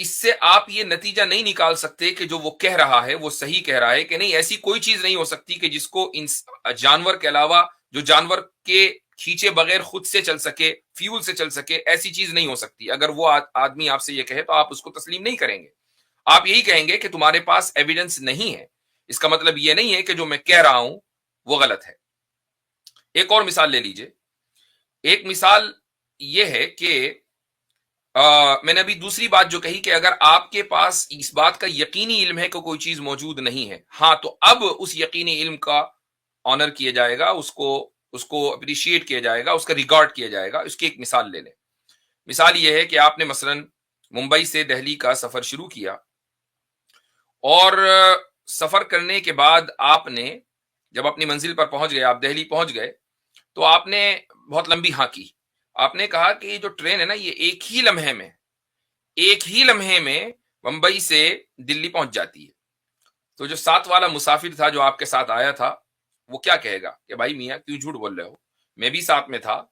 اس سے آپ یہ نتیجہ نہیں نکال سکتے کہ جو وہ کہہ رہا ہے وہ صحیح کہہ رہا ہے کہ نہیں. ایسی کوئی چیز نہیں ہو سکتی کہ جس کو جانور کے علاوہ جو جانور کے کھینچے بغیر خود سے چل سکے, فیول سے چل سکے, ایسی چیز نہیں ہو سکتی. اگر وہ آدمی آپ سے یہ کہے تو آپ اس کو تسلیم نہیں کریں گے. آپ یہی کہیں گے کہ تمہارے پاس ایویڈنس نہیں ہے. اس کا مطلب یہ نہیں ہے کہ جو میں کہہ رہا ہوں وہ غلط ہے. ایک اور مثال لے لیجئے. ایک مثال یہ ہے کہ میں نے ابھی دوسری بات جو کہی کہ اگر آپ کے پاس اس بات کا یقینی علم ہے کہ کوئی چیز موجود نہیں ہے, ہاں تو اب اس یقینی علم کا آنر کیا جائے گا, اس کو اپریشیٹ کیا جائے گا, اس کا ریگارڈ کیا جائے گا. اس کی ایک مثال لے لیں. مثال یہ ہے کہ آپ نے مثلا ممبئی سے دہلی کا سفر شروع کیا, اور سفر کرنے کے بعد آپ نے جب اپنی منزل پر پہنچ گئے, آپ دہلی پہنچ گئے, تو آپ نے بہت لمبی ہاں کی. آپ نے کہا کہ یہ جو ٹرین ہے نا, یہ ایک ہی لمحے میں ممبئی سے دلی پہنچ جاتی ہے. تو جو ساتھ والا مسافر تھا جو آپ کے ساتھ آیا تھا, وہ کیا کہے گا کہ بھائی میاں کیوں جھوٹ بول رہے ہو, میں بھی ساتھ میں تھا,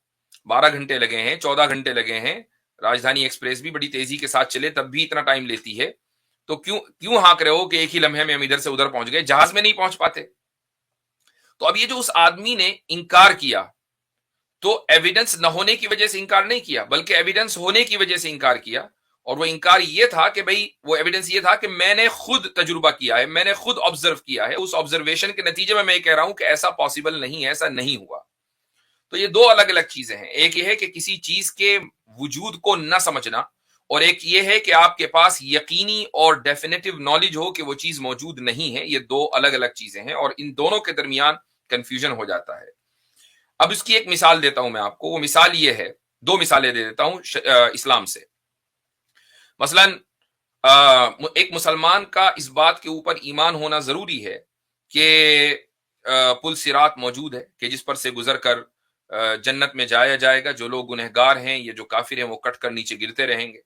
12 گھنٹے لگے ہیں, 14 گھنٹے لگے ہیں, راجدھانی ایکسپریس بھی بڑی تیزی کے ساتھ چلے تب بھی اتنا ٹائم لیتی ہے, تو کیوں ہانک رہے ہو کہ ایک ہی لمحے میں ہم ادھر سے ادھر پہنچ گئے, جہاز میں نہیں پہنچ پاتے. تو اب یہ جو اس آدمی نے انکار کیا, تو ایویڈنس نہ ہونے کی وجہ سے انکار نہیں کیا, بلکہ ایویڈنس ہونے کی وجہ سے انکار کیا. اور وہ انکار یہ تھا کہ بھئی وہ ایویڈنس یہ تھا کہ میں نے خود تجربہ کیا ہے, میں نے خود آبزرو کیا ہے, اس آبزرویشن کے نتیجے میں یہ کہہ رہا ہوں کہ ایسا پاسبل نہیں ہے, ایسا نہیں ہوا. تو یہ دو الگ الگ چیزیں ہیں. ایک یہ ہے کہ کسی چیز کے وجود کو نہ سمجھنا, اور ایک یہ ہے کہ آپ کے پاس یقینی اور ڈیفینیٹو نالج ہو کہ وہ چیز موجود نہیں ہے. یہ دو الگ الگ چیزیں ہیں, اور ان دونوں کے درمیان کنفیوژن ہو جاتا ہے. اب اس کی ایک مثال دیتا ہوں میں آپ کو. وہ مثال یہ ہے, دو مثالیں دے دیتا ہوں اسلام سے. مثلا ایک مسلمان کا اس بات کے اوپر ایمان ہونا ضروری ہے کہ پل صراط موجود ہے, کہ جس پر سے گزر کر جنت میں جایا جائے گا. جو لوگ گنہگار ہیں, یہ جو کافر ہیں, وہ کٹ کر نیچے گرتے رہیں گے.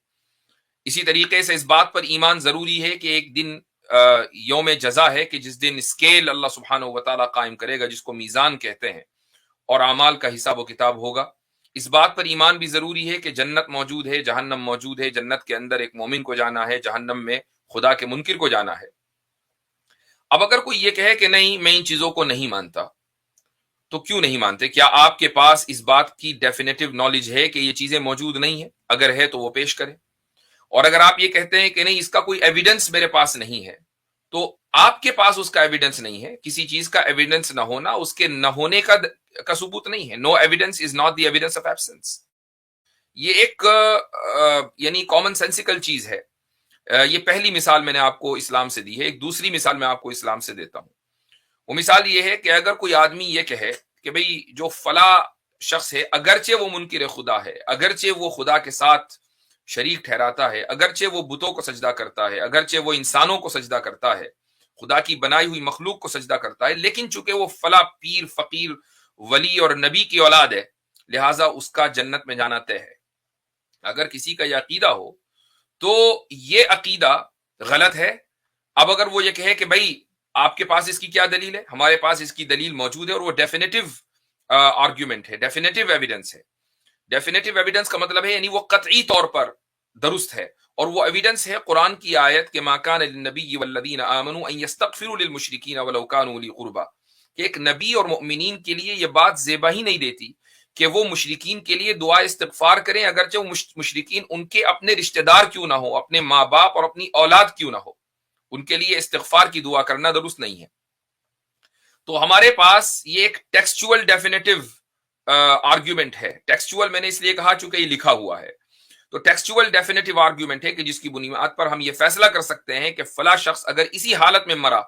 اسی طریقے سے اس بات پر ایمان ضروری ہے کہ ایک دن یوم جزا ہے, کہ جس دن اسکیل اللہ سبحانہ و تعالیٰ قائم کرے گا, جس کو میزان کہتے ہیں, اور اعمال کا حساب و کتاب ہوگا. اس بات پر ایمان بھی ضروری ہے کہ جنت موجود ہے, جہنم موجود ہے. جنت کے اندر ایک مومن کو جانا ہے, جہنم میں خدا کے منکر کو جانا ہے. اب اگر کوئی یہ کہے کہ نہیں میں ان چیزوں کو نہیں مانتا, تو کیوں نہیں مانتے؟ کیا آپ کے پاس اس بات کی ڈیفینیٹو نالج ہے کہ یہ چیزیں موجود نہیں ہیں؟ اگر ہے تو وہ پیش کریں. اور اگر آپ یہ کہتے ہیں کہ نہیں اس کا کوئی ایویڈنس میرے پاس نہیں ہے, تو آپ کے پاس اس کا ایویڈنس نہیں ہے. کسی چیز کا ایویڈنس نہ ہونا اس کے نہ ہونے کا ثبوت نہیں ہے. No evidence is not the evidence of absence. یہ ایک یعنی کامن سینسیکل چیز ہے. یہ پہلی مثال میں نے آپ کو اسلام سے دی ہے. ایک دوسری مثال میں آپ کو اسلام سے دیتا ہوں. وہ مثال یہ ہے کہ اگر کوئی آدمی یہ کہے کہ بھئی جو فلاں شخص ہے, اگرچہ وہ منکر خدا ہے, اگرچہ وہ خدا کے ساتھ شریک ٹھہراتا ہے, اگرچہ وہ بتوں کو سجدہ کرتا ہے, اگرچہ وہ انسانوں کو سجدہ کرتا ہے, خدا کی بنائی ہوئی مخلوق کو سجدہ کرتا ہے, لیکن چونکہ وہ فلاں پیر, فقیر, ولی اور نبی کی اولاد ہے, لہٰذا اس کا جنت میں جانا طے ہے. اگر کسی کا یہ عقیدہ ہو تو یہ عقیدہ غلط ہے. اب اگر وہ یہ کہے کہ بھئی آپ کے پاس اس کی کیا دلیل ہے؟ ہمارے پاس اس کی دلیل موجود ہے, اور وہ ڈیفینیٹو آرگیومنٹ ہے, ڈیفینیٹو ایویڈنس ہے. ڈیفینیٹو ایویڈنس کا مطلب ہے یعنی وہ قطعی طور پر درست ہے, اور وہ ایویڈنس ہے قرآن کی آیت کہ ما کان للنبی والذین آمنوا ان یستغفروا للمشرکین ولو کانوا اولی قربی, کہ ایک نبی اور مؤمنین کے لیے یہ بات زیبا ہی نہیں دیتی کہ وہ مشرکین کے لیے دعا استغفار کریں, اگرچہ وہ مشرکین ان کے اپنے رشتہ دار کیوں نہ ہو, اپنے ماں باپ اور اپنی اولاد کیوں نہ ہو, ان کے لیے استغفار کی دعا کرنا درست نہیں ہے. تو ہمارے پاس یہ ایک ٹیکسچول ڈیفینیٹو آرگیومنٹ ہے. ٹیکسچول میں نے اس لیے کہا چونکہ یہ لکھا ہوا ہے. تو ٹیکسچول ڈیفینیٹو آرگیومنٹ ہے کہ جس کی بنیاد پر ہم یہ فیصلہ کر سکتے ہیں کہ فلاں شخص اگر اسی حالت میں مرا,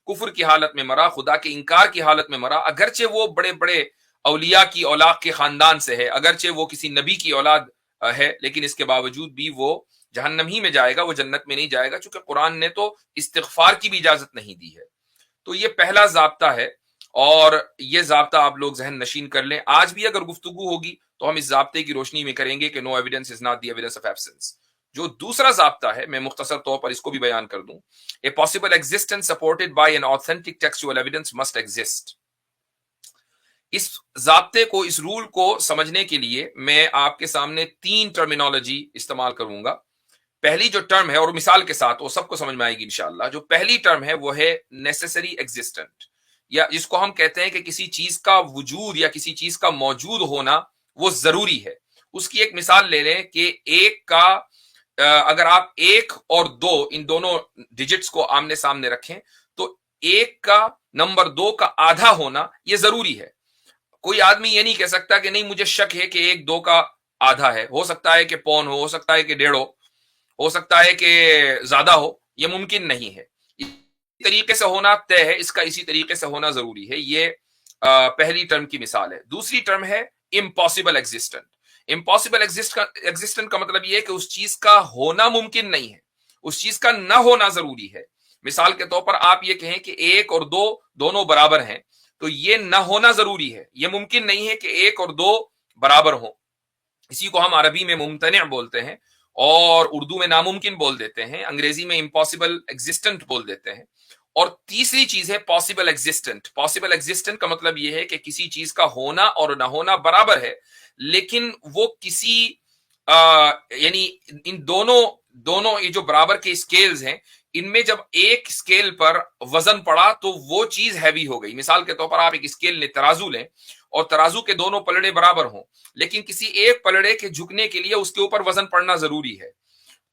کفر کی حالت میں مرا, خدا کے انکار کی حالت میں مرا, اگرچہ وہ بڑے بڑے اولیاء کی اولاد کے خاندان سے ہے, اگرچہ وہ کسی نبی کی اولاد ہے, لیکن اس کے باوجود بھی وہ جہنم ہی میں جائے گا, وہ جنت میں نہیں جائے گا, چونکہ قرآن نے تو استغفار کی بھی اجازت نہیں دی ہے. تو یہ پہلا ضابطہ ہے, اور یہ ضابطہ آپ لوگ ذہن نشین کر لیں. آج بھی اگر گفتگو ہوگی تو ہم اس ضابطے کی روشنی میں کریں گے کہ no evidence is not the evidence of absence. جو دوسرا ضابطہ ہے, میں مختصر طور پر اس کو بھی بیان کر دوں. A possible existence supported by an authentic textual evidence must exist. اس ضابطے کو, اس رول کو سمجھنے کے لیے میں آپ کے سامنے 3 ٹرمینالوجی استعمال کروں گا. پہلی جو ٹرم ہے، اور مثال کے ساتھ وہ سب کو سمجھ میں آئے گی انشاءاللہ، جو پہلی ٹرم ہے وہ ہے نیسیسری ایگزسٹنٹ، یا جس کو ہم کہتے ہیں کہ کسی چیز کا وجود یا کسی چیز کا موجود ہونا وہ ضروری ہے۔ اس کی ایک مثال لے لیں کہ ایک کا اگر آپ ایک اور دو ان دونوں ڈیجٹس کو آمنے سامنے رکھیں تو ایک کا نمبر دو کا آدھا ہونا یہ ضروری ہے۔ کوئی آدمی یہ نہیں کہہ سکتا کہ نہیں مجھے شک ہے کہ ایک دو کا آدھا ہے، ہو سکتا ہے کہ پون ہو سکتا ہے کہ ڈیڑھ ہو سکتا ہے کہ زیادہ ہو، یہ ممکن نہیں ہے۔ اسی طریقے سے ہونا طے ہے، اس کا اسی طریقے سے ہونا ضروری ہے۔ یہ پہلی ٹرم کی مثال ہے۔ دوسری ٹرم ہے امپاسبل ایگزسٹنٹ۔ امپاسبل ایگزسٹنٹ کا مطلب یہ ہے کہ اس چیز کا ہونا ممکن نہیں ہے، اس چیز کا نہ ہونا ضروری ہے۔ مثال کے طور پر آپ یہ کہیں کہ ایک اور دو دونوں برابر ہیں، تو یہ نہ ہونا ضروری ہے، یہ ممکن نہیں ہے کہ ایک اور دو برابر ہوں۔ اسی کو ہم عربی میں ممتنع بولتے ہیں، اور اردو میں ناممکن بول دیتے ہیں، انگریزی میں امپاسبل ایگزسٹنٹ بول دیتے ہیں۔ اور تیسری چیز ہے پاسبل ایگزسٹنٹ۔ پاسبل ایگزسٹنٹ کا مطلب یہ ہے کہ کسی چیز کا ہونا اور نہ ہونا برابر ہے، لیکن وہ کسی یعنی ان دونوں یہ جو برابر کے اسکیلز ہیں، ان میں جب ایک اسکیل پر وزن پڑا تو وہ چیز ہیوی ہو گئی۔ مثال کے طور پر آپ ایک اسکیل لیں، ترازو لیں، اور ترازو کے دونوں پلڑے برابر ہوں، لیکن کسی ایک پلڑے کے جھکنے کے لیے اس کے اوپر وزن پڑنا ضروری ہے،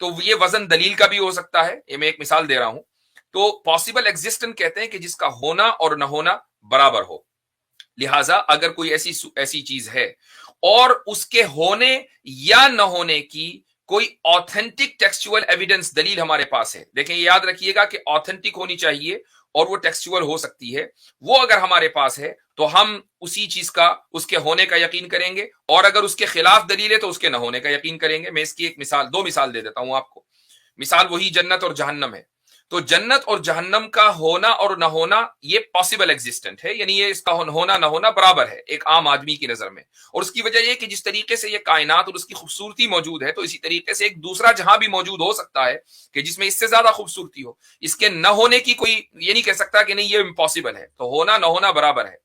تو یہ وزن دلیل کا بھی ہو سکتا ہے۔ یہ میں ایک مثال دے رہا ہوں۔ تو پاسبل ایگزسٹنٹ کہتے ہیں کہ جس کا ہونا اور نہ ہونا برابر ہو۔ لہٰذا اگر کوئی ایسی چیز ہے اور اس کے ہونے یا نہ ہونے کی کوئی آتھینٹک ٹیکسچول ایویڈنس دلیل ہمارے پاس ہے، دیکھیں یہ یاد رکھیے گا کہ آتھینٹک ہونی چاہیے اور وہ ٹیکسچول ہو سکتی ہے، وہ اگر ہمارے پاس ہے تو ہم اسی چیز کا اس کے ہونے کا یقین کریں گے، اور اگر اس کے خلاف دلیل ہے تو اس کے نہ ہونے کا یقین کریں گے۔ میں اس کی ایک مثال، دو مثال دے دیتا ہوں آپ کو۔ مثال وہی جنت اور جہنم ہے۔ تو جنت اور جہنم کا ہونا اور نہ ہونا یہ پاسبل ایگزسٹنٹ ہے، یعنی یہ اس کا ہونا نہ ہونا برابر ہے ایک عام آدمی کی نظر میں۔ اور اس کی وجہ یہ کہ جس طریقے سے یہ کائنات اور اس کی خوبصورتی موجود ہے، تو اسی طریقے سے ایک دوسرا جہاں بھی موجود ہو سکتا ہے کہ جس میں اس سے زیادہ خوبصورتی ہو۔ اس کے نہ ہونے کی کوئی یہ نہیں کہہ سکتا کہ نہیں یہ امپاسبل ہے، تو ہونا نہ ہونا برابر ہے۔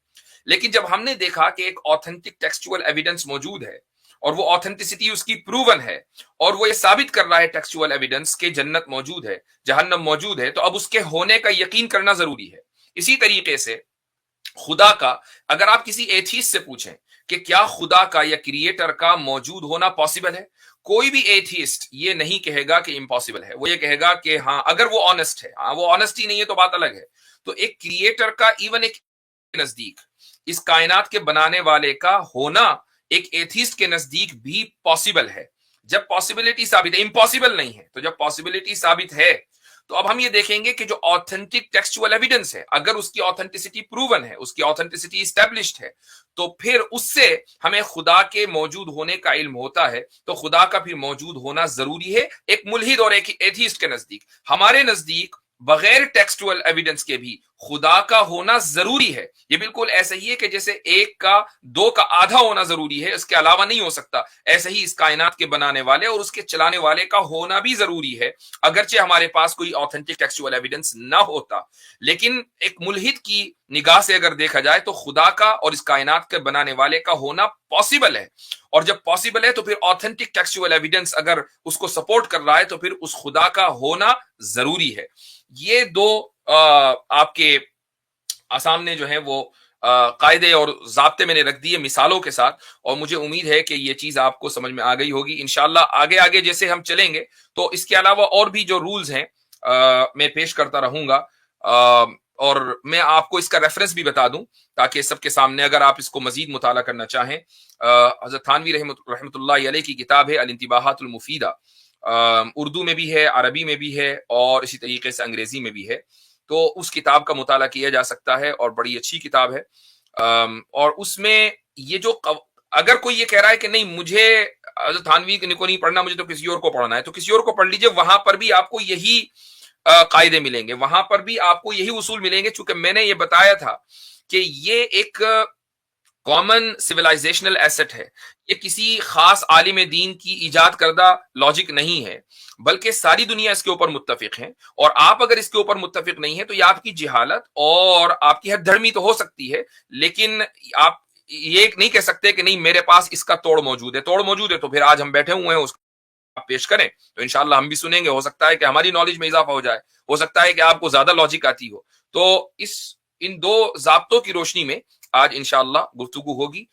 لیکن جب ہم نے دیکھا کہ ایک آتھینٹک ٹیکسچول ایویڈنس موجود ہے اور وہ آتھینٹسٹی اس کی پروون ہے، اور وہ یہ ثابت کر رہا ہے ٹیکسچول ایویڈنس کہ جنت موجود ہے، جہنم موجود ہے، تو اب اس کے ہونے کا یقین کرنا ضروری ہے۔ اسی طریقے سے خدا کا، اگر آپ کسی ایتھیسٹ سے پوچھیں کہ کیا خدا کا یا کریٹر کا موجود ہونا پاسبل ہے، کوئی بھی ایتھیسٹ یہ نہیں کہے گا کہ امپاسبل ہے، وہ یہ کہے گا کہ ہاں اگر وہ آنےسٹ ہے۔ ہاں وہ آنےسٹ ہی نہیں ہے تو بات الگ ہے۔ تو ایک کریٹر کا ایون ایک نزدیک اس کائنات کے بنانے والے کا ہونا ایک ایتھیسٹ کے نزدیک بھی پاسبل ہے، جب پاسبلٹی ثابت ہے، امپاسبل نہیں ہے۔ تو جب پاسبلٹی ثابت ہے تو اب ہم یہ دیکھیں گے کہ جو آتھینٹک ٹیکسچول ایویڈنس ہے، اگر اس کی آتھینٹسٹی پروون ہے، اس کی آتھینٹسٹی اسٹیبلشڈ ہے، تو پھر اس سے ہمیں خدا کے موجود ہونے کا علم ہوتا ہے۔ تو خدا کا پھر موجود ہونا ضروری ہے ایک ملحد اور ایک ایتھیسٹ کے نزدیک۔ ہمارے نزدیک بغیر ٹیکسٹول ایویڈنس کے بھی خدا کا ہونا ضروری ہے۔ یہ بالکل ایسا ہی ہے کہ جیسے ایک کا دو کا آدھا ہونا ضروری ہے، اس کے علاوہ نہیں ہو سکتا، ایسے ہی اس کائنات کے بنانے والے اور اس کے چلانے والے کا ہونا بھی ضروری ہے، اگرچہ ہمارے پاس کوئی آتھینٹک ٹیکسچول ایویڈنس نہ ہوتا۔ لیکن ایک ملحد کی نگاہ سے اگر دیکھا جائے تو خدا کا اور اس کائنات کے بنانے والے کا ہونا پاسبل ہے، اور جب پاسبل ہے تو پھر آتھینٹک ٹیکسچول ایویڈنس اگر اس کو سپورٹ کر رہا ہے تو پھر اس خدا کا ہونا ضروری ہے۔ یہ دو آپ کے سامنے جو ہے وہ قاعدے اور ضابطے میں نے رکھ دیے مثالوں کے ساتھ، اور مجھے امید ہے کہ یہ چیز آپ کو سمجھ میں آ گئی ہوگی۔ انشاءاللہ آگے جیسے ہم چلیں گے تو اس کے علاوہ اور بھی جو رولز ہیں میں پیش کرتا رہوں گا، اور میں آپ کو اس کا ریفرنس بھی بتا دوں تاکہ سب کے سامنے اگر آپ اس کو مزید مطالعہ کرنا چاہیں۔ حضرت تھانوی رحمۃ اللہ علیہ کی کتاب ہے الانتباہات المفیدہ، اردو میں بھی ہے، عربی میں بھی ہے، اور اسی طریقے سے انگریزی میں بھی ہے۔ تو اس کتاب کا مطالعہ کیا جا سکتا ہے اور بڑی اچھی کتاب ہے۔ اور اس میں یہ جو اگر کوئی یہ کہہ رہا ہے کہ نہیں مجھے حضرت تھانوی کو نہیں پڑھنا، مجھے تو کسی اور کو پڑھنا ہے، تو کسی اور کو پڑھ لیجئے، وہاں پر بھی آپ کو یہی قاعدے ملیں گے، وہاں پر بھی آپ کو یہی اصول ملیں گے، چونکہ میں نے یہ بتایا تھا کہ یہ ایک کامن سویلائزیشنل ایسٹ ہے، یہ کسی خاص عالم دین کی ایجاد کردہ لاجک نہیں ہے، بلکہ ساری دنیا اس کے اوپر متفق ہے، اور آپ اگر اس کے اوپر متفق نہیں ہے تو یہ آپ کی جہالت اور آپ کی حد دھرمی تو ہو سکتی ہے، لیکن آپ یہ نہیں کہہ سکتے کہ نہیں میرے پاس اس کا توڑ موجود ہے۔ توڑ موجود ہے تو پھر آج ہم بیٹھے ہوئے ہیں اس آپ پیش کریں تو انشاءاللہ ہم بھی سنیں گے. ہو سکتا ہے کہ ہماری نالج میں اضافہ ہو جائے, ہو سکتا ہے کہ آپ کو زیادہ لاجک آتی ہو. تو ان دو ضابطوں کی روشنی میں آج انشاءاللہ گفتگو ہوگی.